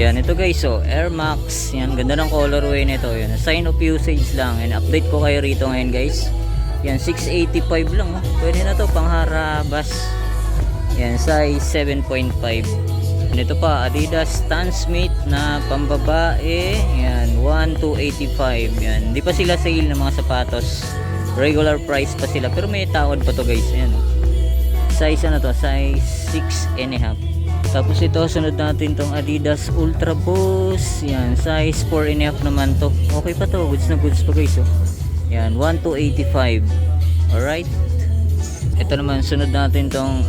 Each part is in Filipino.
Yan, ito guys, so Air Max. Yan, ganda ng colorway nito. Yan, sign of usage lang. And update ko kayo rito ngayon guys. Yan, 685 lang. Oh. Pwede na to pang harabas. Yan, size 7.5. Ito pa, Adidas Stan Smith na pambabae. Yan, 1,285. Yan, hindi pa sila sale ng mga sapatos. Regular price pa sila. Pero may tawad pa to guys. Yan, oh. Size ano to? Size 6.5. Tapos ito, sunod natin tong Adidas Ultra Boost. Yan, size 4.5 naman to. Okay pa to, goods na goods pa guys. Oh. Yan, 1,285. Alright. Ito naman, sunod natin tong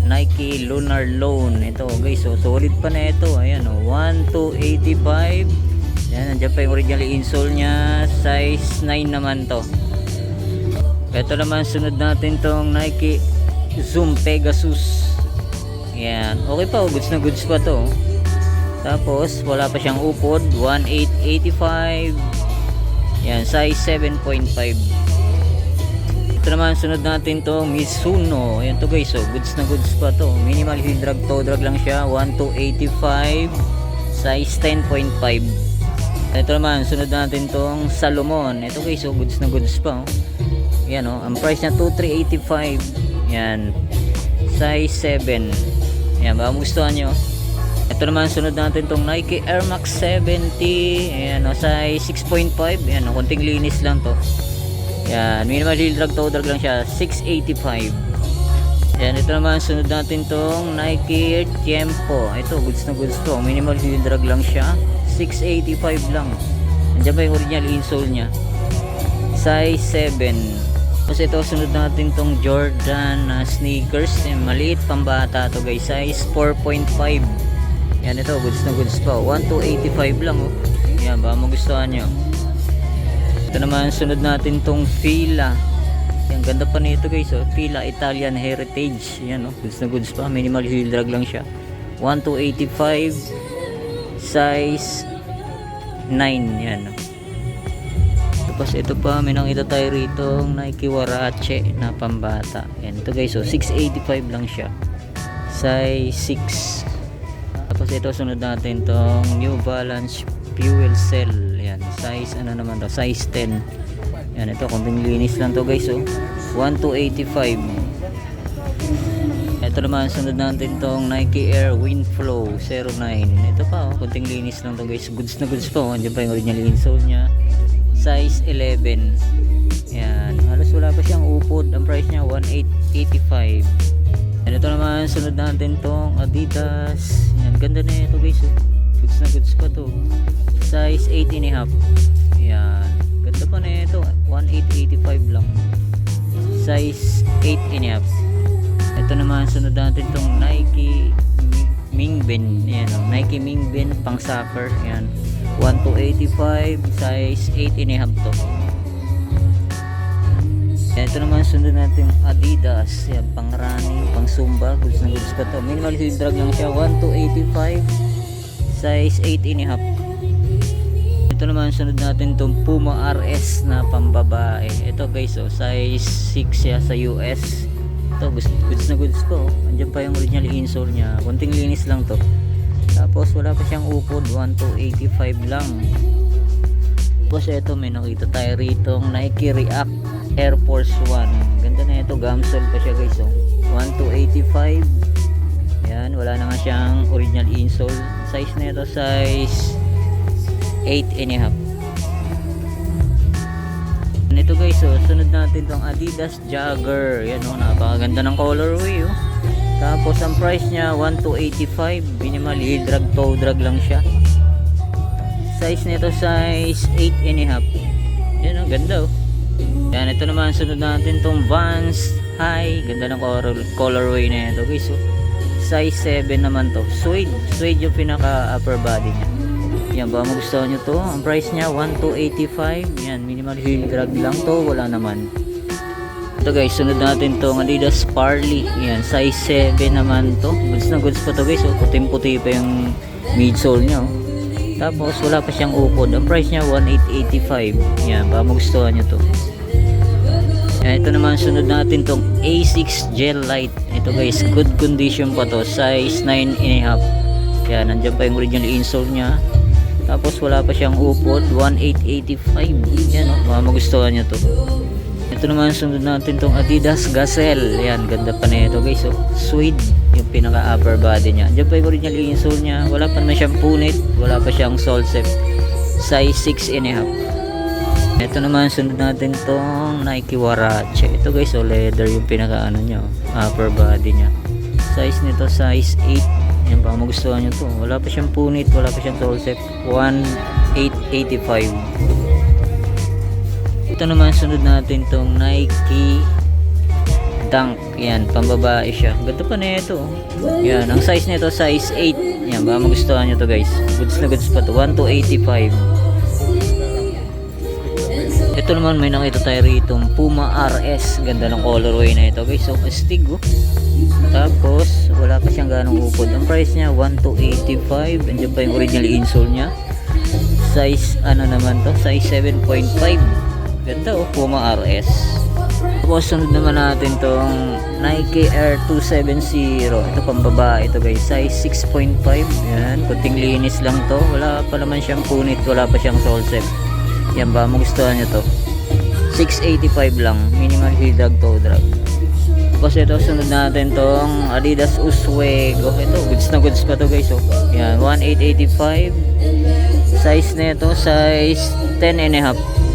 Nike Lunar Loan. Ito guys, so solid pa na ito. Ayan, oh, 1,285. Yan, nandiyan pa yung original insole nya. Size 9 naman to. Ito naman, sunod natin tong Nike Zoom Pegasus. Yan, okay pa, goods na goods pa to. Tapos wala pa siyang upod, 1,885. Yan, size 7.5. Ito naman, sunod natin to Mizuno. Ayan to guys, so goods na goods pa to. Minimal heel drag, toe drag lang siya, 1,285. Size 10.5. Ito naman, sunod natin tong Salomon. Ito guys, so goods na goods pa. Yan, oh, ang price niya 2,385. Yan, size 7. Yan, baka magustuhan nyo. Ito naman, sunod natin tong Nike Air Max 70. Ayan, o, size 6.5. Ayan, o, konting linis lang to. Yan, minimal heel drag, toe drag lang siya, 685. Ayan, ito naman, sunod natin tong Nike Tiempo. Ito, goods na goods to. Minimal heel drag lang siya, 685 lang. Andiyan ba yung original insole nya? Size 7. Tapos ito, sunod natin tong Jordan sneakers. Yan, maliit pambata to guys, size 4.5. Yan, ito, goods na goods pa, 1,285 lang. Oh. Yan, baka magustuhan nyo. Ito naman, sunod natin tong Fila. Yan, ganda pa nito guys, oh. Fila Italian Heritage. Yan, oh, goods na goods pa, minimal heel drag lang siya, 1,285. Size 9. Yan, oh. Tapos ito pa, may nakita tayo rito Nike Huarache na pambata. Yan, ito guys, so 685 lang siya, size 6. Tapos ito, sunod natin tong New Balance Fuel Cell. Yan, size ano naman to, size 10. Yan, ito, konting linis lang to guys, so 1,285. Ito naman, sunod natin tong Nike Air Windflow 09. Ito pa, oh, konting linis lang to guys, goods na goods pa. Oh. Andiyan pa yung original insole nya, size 11. Yan, halos wala pa siyang upod. Ang price niya 1,885. And ito naman, sunod natin tong Adidas. Yan, ganda na ito guys, oh. Goods na goods pa to, size 8.5. Yan, ganda pa na ito, 1,885 lang, size 8.5. Ito naman, sunod natin tong Nike Mingbin. Yan, oh, Nike Mingbin pang soccer. Yan, 1,285, size 8.5 to. Ito naman, sunod natin Adidas. Yan, pang running, pang zumba, goods na goods pa to. Minimal heel drag lang siya, 1,285, size 8.5. Ito naman, sunod natin itong Puma RS na pambabae. Ito guys, oh, size 6 siya sa US. Ito, goods na goods po. Andiyan pa yung original insole nya, konting linis lang to. Tapos wala pa siyang upod, 1,285 lang. Tapos ito, may nakita tayo rito Nike React Air Force 1. Ganda na ito, gamsol pa siya guys, oh. 1,285. Yan, wala na nga siyang original insole. Size na ito, size 8.5. Ito guys, oh, sunod natin tong Adidas Jogger. Yan, oh, napakaganda ng colorway, oh. Tapos ang price niya 1,285. Minimal heel drag, toe drag lang siya. Size nito, size 8.5. Yan, oh, ganda, oh. Yan, ito naman, sunod natin tong Vans High. Ganda ng colorway na ito guys, oh. Size 7 naman to, suede yung pinaka upper body niya. Yan, baka magustuhan nyo to. Ang price niya 1,285. Yan, minimal heel drag lang to, wala naman. Ito guys, sunod natin tong Adidas Parley. Yan, size 7 naman to. Goods na goods pa to guys, oh. Puting-puti pa yung midsole nya, oh. Tapos wala pa siyang upod. Ang price niya 1,885. Yan, baka magustuhan nyo to. Yan, ito naman, sunod natin tong A6 Gel Light. Ito guys, good condition pa to, size 9.5. Yan, nandiyan pa yung original insole nya. Tapos wala pa siyang upod, 1885. Yan baka magustuhan nyo to. Ito naman sunod natin tong Adidas Gazelle. Yan, ganda pa na ito guys. Suede yung pinaka upper body nya. Nandiyan pa yung original insole nya. Wala pa naman siyang punit, wala pa siyang sole set. Size 6.5. Ito naman sunod natin tong Nike Huarache. Ito guys, leather yung pinaka ano nya, upper body nya. Size nito size 8. Yan, baka magustuhan nyo to. Wala pa siyang punit, wala pa siyang sole set. 1885. Ito naman sunod natin tong Nike Dunk. Yan, pambabae siya. Ganda pa na ito. Yan, ang size nito size 8. Yan, baka magustuhan nyo to guys. Goods na goods pa to. 1285. Ito naman may nakita tayo rito Puma RS. Ganda ng colorway na ito guys. So, astig Tapos wala pa siyang ganong upod. Ang price niya 1285. Andiyan pa yung original insole niya. Size ano naman to? Size 7.5. Ganda Puma RS. Tapos sunod naman natin tong Nike Air 270. Ito pambabae ito guys. Size 6.5. Yan, kunting linis lang to. Wala pa naman siyang punit, wala pa siyang sole set. Yan, ba magustuhan nyo to. 685 lang. Minimal heel drag, toe drag. Tapos ito sunod natin tong Adidas Oswego. Ito goods na goods pa to guys. Yan, 1885. Size nito size 10.5.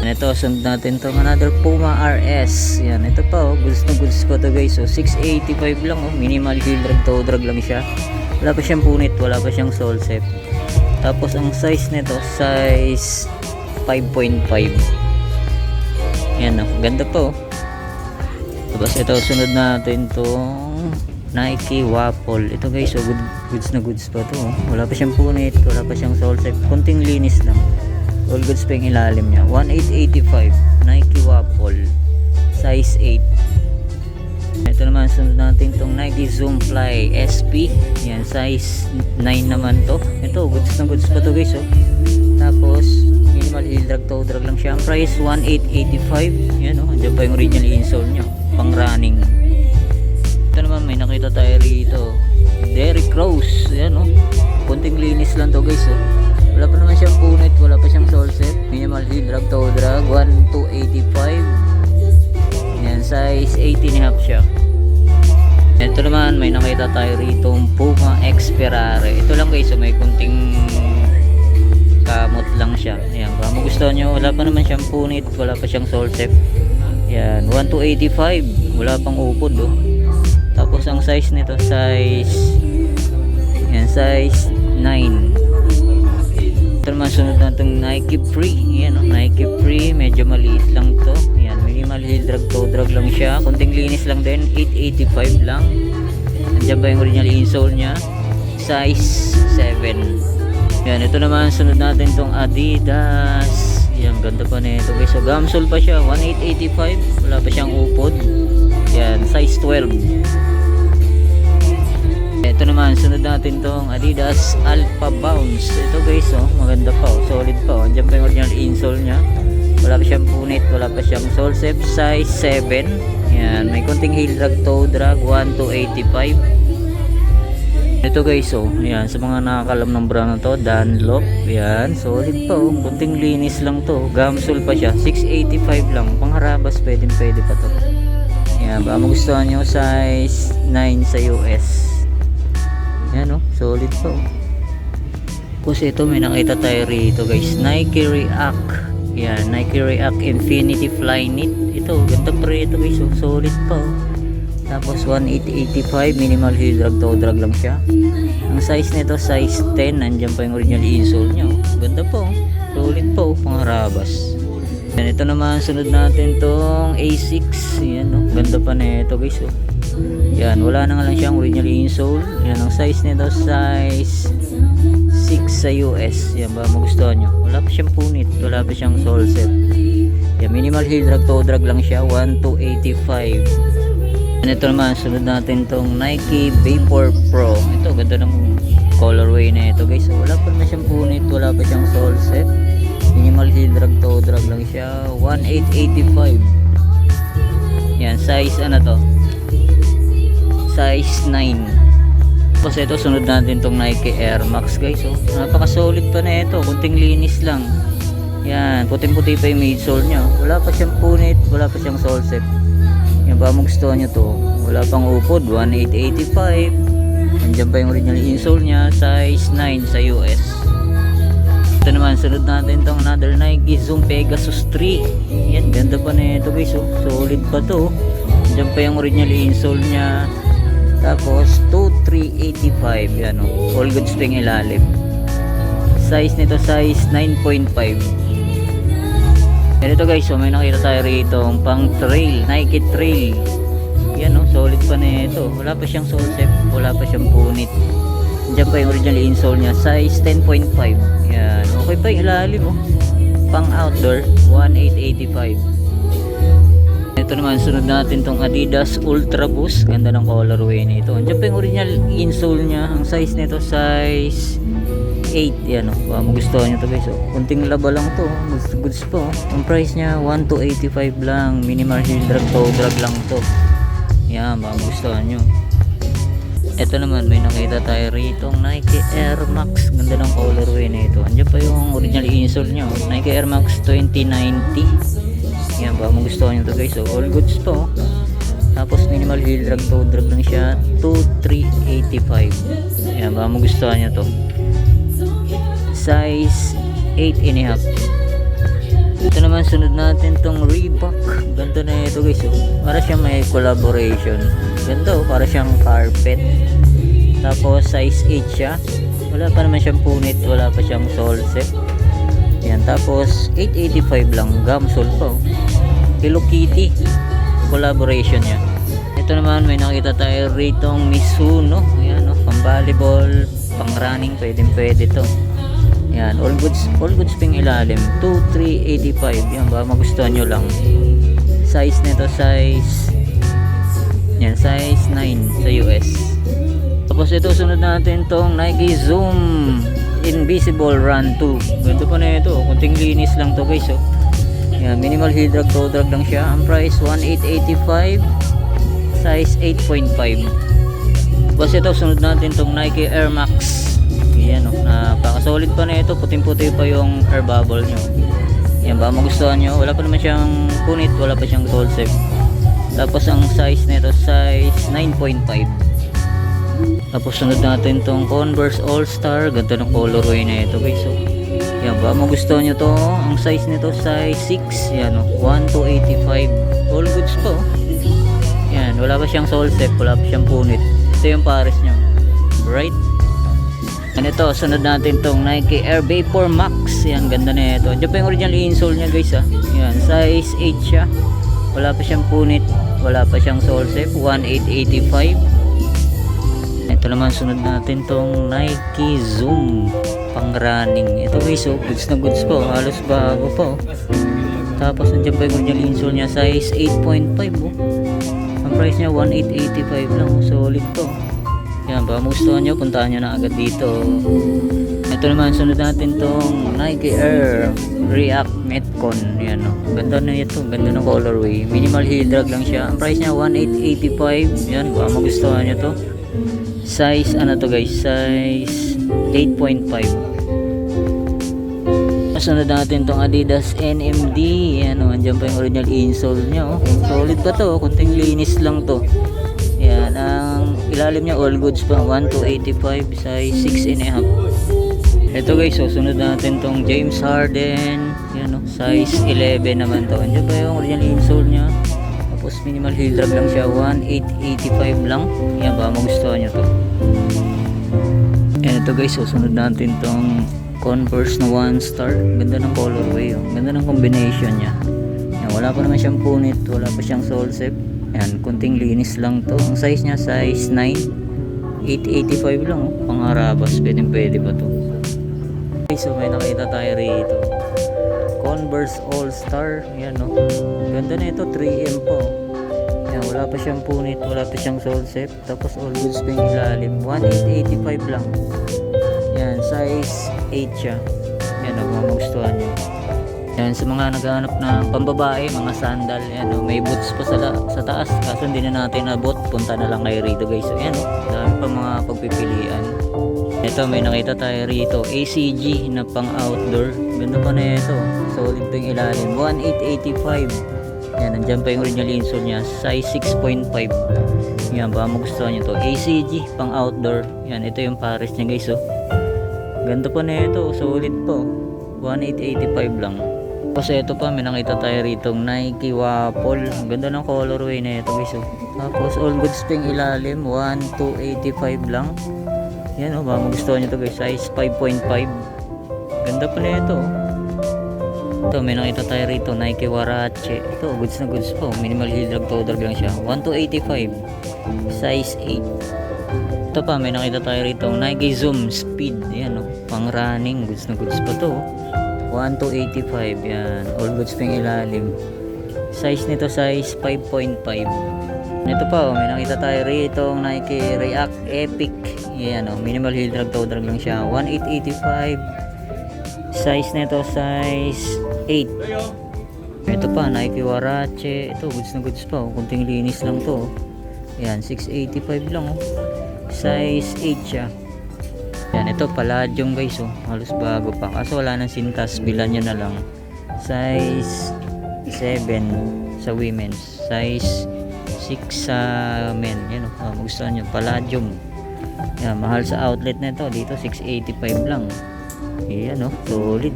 Ito sunod natin tong another Puma RS. Yan, ito pa goods na goods pa to guys. 685 lang minimal heel drag, toe drag lang siya. Wala pa siyang punit, wala pa siyang sole set. Tapos ang size nito size 5.5. Yan ganda pa Tapos ito sunod natin tong Nike Waffle. Ito guys, goods na goods pa to. Wala pa siyang punit, wala pa siyang sole set. Kunting linis lang. All goods pa yung ilalim niya. 1885 Nike Waffle. Size 8. Ito naman sunod natin tong Nike Zoom Fly SP. Yan, size 9 naman to. Ito goods na goods pa to guys Tapos minimal heel drag, toe drag lang siya. Ang price 1885. Yan andyan pa yung original insole nya, pang running. Ito naman may nakita tayo rito Derrick Rose. Yan kunting linis lang to guys Wala pa naman siyang punit, wala pa siyang sole set. Minimal heel drag, toe drag. 1285. Yan, size 18.5 siya. Ito naman may nakita tayo rito Puma X Ferrari. Ito lang guys, may kunting kamot lang siya. Ayan, baka magustuhan nyo. Wala pa naman siyang punit, wala pa siyang sole set. Yan, 1285. Wala pang upod Tapos ang size nito size size 9. Ito naman sunod natin Nike Free. Yan Nike Free, medyo maliit lang to. Yan, minimal heel drag, toe drag lang siya. Kunting linis lang din, 885 lang. Nandiyan ba yung original insole nya? Size 7. Yan, ito naman sunod natin tong Adidas. Yan, ganda pa nito guys. Gamsole pa siya, 1885. Wala pa siyang upod. Yan, size 12. Ito naman sunod natin tong Adidas Alpha Bounce. Ito guys maganda pa solid pa Andiyan pa yung original insole nya. Wala pa siyang punit, wala pa siyang sole set. Size 7. Yan, may konting heel drag, toe drag. 1285. Ito guys yan, sa mga nakakalam ng brand na to, Dunlop. Yan, solid pa kunting linis lang to. Gamsole pa siya, 685 lang. Pangharabas pwede pa to. Yan, baka magustuhan nyo. Size 9 sa US. Yan solid po. Tapos ito may nakita tayo rito guys, Nike React. Yan, Nike React Infinity Flyknit. Ito ganda pa rin ito guys, solid po. Tapos 1885, minimal heel drag, toe drag lang siya. Ang size nito size 10. Nandiyan pa yung original insole nya Ganda po, solid po, pangarabas. Yan, ito naman sunod natin tong A6. Yan ganda pa na ito guys Yan, wala na nga lang siyang original insole. Yan, ang size nito size 6 sa US. Yan, ba magustuhan nyo. Wala pa siyang punit, wala pa siyang sole set. Yan, minimal heel drag, toe drag lang siya. 1285. And ito naman, sunod natin tong Nike Vapor Pro. Ito, ganda ng colorway na ito guys. Wala pa naman siyang punit, wala pa siyang sole set. Minimal heel drag, toe drag lang siya. 1885. Yan, size ano to? Size 9. Tapos ito, sunod natin tong Nike Air Max guys. Oh, napaka solid pa na ito, kunting linis lang. Yan, puting-puti pa yung midsole nya. Wala pa siyang punit, wala pa siyang sole set. Yan, ba magustuhan nyo to, wala pang upod, 1885. Nandiyan pa yung original insole nya, size 9 sa US. Ito naman, sunod natin tong another Nike Zoom Pegasus 3. Yan, ganda pa na ito guys. Oh, solid pa to. Nandiyan pa yung original insole nya. Tapos 2385, yan o, all goods pa yung ilalim. Size nito, size 9.5. Ganito guys, so may nakita tayo rito pang trail, Nike Trail. Yan o, solid pa na ito. Wala pa siyang sole set, wala pa siyang punit. Diyan pa yung original insole nya, size 10.5. Yan, okay pa yung ilalim o. Pang outdoor, 1885. Ito naman, sunod natin tong Adidas Ultra Boost. Ganda ng colorway nito. Andiyan pa yung original insole nya. Ang size nito, size 8. Yan o, magustuhan nyo to guys. Kunting laba lang to, goods po. Ang price nya, 1285 lang. Minimal heel drag, toe drag lang to. Yan, magustuhan nyo. Ito naman, may nakita tayo rito Nike Air Max. Ganda ng colorway nito. Andiyan pa yung original insole nya. Nike Air Max 2090. Yan, ba magustuhan nyo to guys. So all goods po. Tapos minimal heel drag, toe drag lang siya, 2385. Yan, ba magustuhan nyo to. Size 8.5. Ito naman, sunod natin tong Reebok. Ganda na ito guys. Para siyang may collaboration. Ganda oh, para siyang carpet. Tapos size 8 siya. Wala pa naman siyang punit, wala pa siyang sole set. Yan, tapos 885 lang, gum sole po. Hello Kitty collaboration niya. Ito naman, may nakita tayo ritong Mizuno. Ayan o, pang volleyball, pang running, pwede to. Yan, all goods ping ilalim, 2385. Yan, ba magustuhan nyo lang. Size nito, size 9 sa US. Tapos ito, sunod natin tong Nike Zoom Invisible Run 2. Ganito pa na ito, kunting linis lang to guys. Yan, minimal heel drag, toe drag lang siya. Ang price 1885, size 8.5. Tapos ito, sunod natin tong Nike Air Max. Yan o, napaka-solid pa na ito. Puting-puti pa yung air bubble nyo. Yan, ba magustuhan nyo. Wala pa naman siyang punit, wala pa siyang sole set. Tapos ang size nito, size 9.5. Tapos sunod natin tong Converse All Star. Ganda ng colorway na ito guys. So, yan, ba magustuhan nyo to. Ang size nito, size 6. Yan o, 1285. All goods po. Yan, wala pa siyang sole set, wala pa siyang punit. Ito yung pares nyo, right? And ito, sunod natin tong Nike Air Vapor Max. Yan, ganda na ito. Diyan pa yung original insole nya guys ha. Yan, size 8 siya. Wala pa siyang punit, wala pa siyang sole set, 1885. Ito naman, sunod natin tong Nike Zoom pang running. Ito guys, oh, goods na goods po, halos bago po. Tapos nandiyan pa yung original insole nya, size 8.5 oh. Ang price nya 1885 lang, solid to. Yan, ba gustuhan nyo, puntahan nyo na agad dito. Ito naman, sunod natin tong Nike Air React Metcon. Yan o, ganda na ito, ganda ng colorway. Minimal heel drag lang siya. Ang price niya 1885. Yan, ba magustuhan nyo to. Size ano to guys, size 8.5. Sunod natin tong Adidas NMD. Yan o, andyan pa yung original insole nya o. Solid pa to, kunting linis lang to. Yan, ang ilalim niya all goods pa, 1285, size 6.5. Ito guys, so sunod natin tong James Harden. Yan o, size 11 naman to. Andiyan pa yung original insole nya. Tapos minimal heel drag lang siya, 1885 lang. Yan, ba magustuhan nyo to. And ito guys, so sunod natin tong Converse na 1 star. Ganda ng colorway, oh. Ganda ng combination nya. Yan, wala pa naman siyang punit, wala pa siyang sole set. Yan, kunting linis lang to. Ang size nya, size 9, 885 lang oh. Pangharabas, pwede pa to. Okay, so may nakita tayo rito Converse All Star. Yan oh, ganda na ito, 3M po. Yan, wala pa siyang punit, wala pa siyang sole set. Tapos all goods pa yung ilalim, 1885 lang. Yan, size 8 siya. Yan oh, magustuhan nyo. Yan, sa mga naghahanap ng pambabae, mga sandal, yan, oh, may boots pa sa taas. Kaso hindi na natin abot. Punta na lang kayo rito guys. So, yan, oh, dami pa mga pagpipilian. Ito, may nakita tayo rito. ACG na pang outdoor. Ganda pa na ito. Solid pa yung ilalim. 1885. Yan, nandiyan pa yung original insole niya. Size 6.5. Yan, baka magustuhan nyo to. ACG pang outdoor. Yan, ito yung pares niya guys. Oh. Ganda pa na ito. Solid po. 1885 lang. Tapos ito pa, may nakita tayo rito Nike Waffle. Ang ganda ng colorway na ito guys. Oh. Tapos all goods pa yung ilalim. 1285 lang. Yan o, baka magustuhan nyo ito guys. Size 5.5. Ganda pa na ito. Ito, may nakita tayo rito Nike Warache. Ito, goods na goods po. Minimal heel drag toe drag lang siya. 1285. Size 8. Ito pa, may nakita tayo rito Nike Zoom Speed. Yan o, pang running. Goods na goods pa to. 1285. Yan, all goods pa yung ilalim. Size nito size 5.5. Ito pa, may nakita tayo rito Nike React Epic. Yan o, minimal heel drag toe drag lang siya. 1885. Size nito size 8. Ito pa, Nike Warache. Ito, goods na goods pa. Kunting linis lang to. Yan, 685 lang oh. Size 8 siya. Yan, ito Palladium guys oh. Halos bago pa. Kaso wala nang sintas. Bilan nyo na lang. Size 7 sa women's. Size 6 sa men. Yan oh, magustuhan nyo. Palladium. Yan, mahal sa outlet na ito. Dito 685 lang. Yan oh, solid.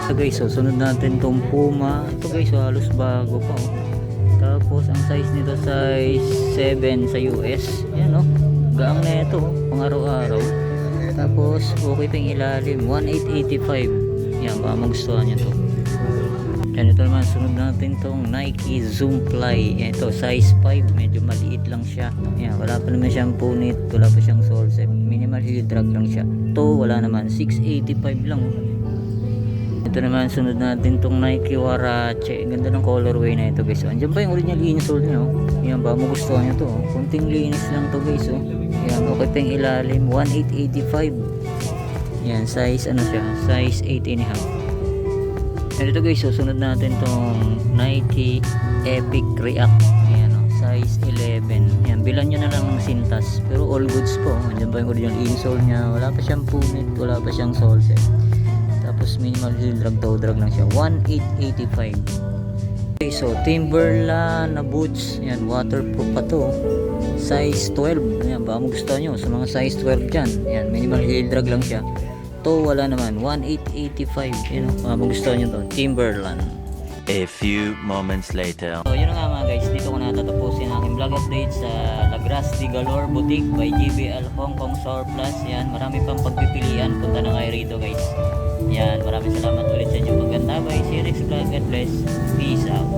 Ito guys, so sunod natin tong Puma. Ito guys, so halos bago pa oh. Tapos ang size nito size 7 sa US. Yan oh, gaang na ito oh, pang araw-araw. Tapos okay pa yung ilalim, 1885. Yan, baka magustuhan nyo to. Yan, ito naman sunod natin tong Nike Zoom Fly. Yan, ito size 5, medyo maliit lang siya. Yan, wala pa naman siyang punit, wala pa siyang sole set, minimal heel drag lang siya. To wala naman, 685 lang oh. Ito naman sunod natin tong Nike Warache. Ganda ng colorway na ito guys. Andiyan pa yung original insole nyo. Yan, ba magustuhan nyo to. Kunting linis lang to guys. Yan, okay pa yung ilalim. 1885. Yan, size ano siya? Size 8.5. And ito guys, sunod natin tong Nike Epic React. Yan, size 11. Yan, bilan nyo na lang ng sintas. Pero all goods po. Andiyan pa yung original insole nya. Wala pa siyang punit. Wala pa siyang sole set. Tapos minimal heel drag toe drag lang siya. 1885. Okay, so Timberland na boots. Yan, waterproof pa to. Size 12. Yan, baka magustuhan nyo sa mga size 12 dyan. Yan, minimal heel drag lang siya. To wala naman, 1885. Yan, baka magustuhan nyo to. Timberland. A few moments later. So yun na nga mga guys, dito ko na tatapusin aking vlog update sa Lagras de Galore Boutique by GBL Hong Kong Surplus. Yan, marami pang pagpipilian. Punta na kayo rito guys. Yan, maraming salamat ulit sa inyo pagganda. Bye, see you next vlog. God bless. Peace out.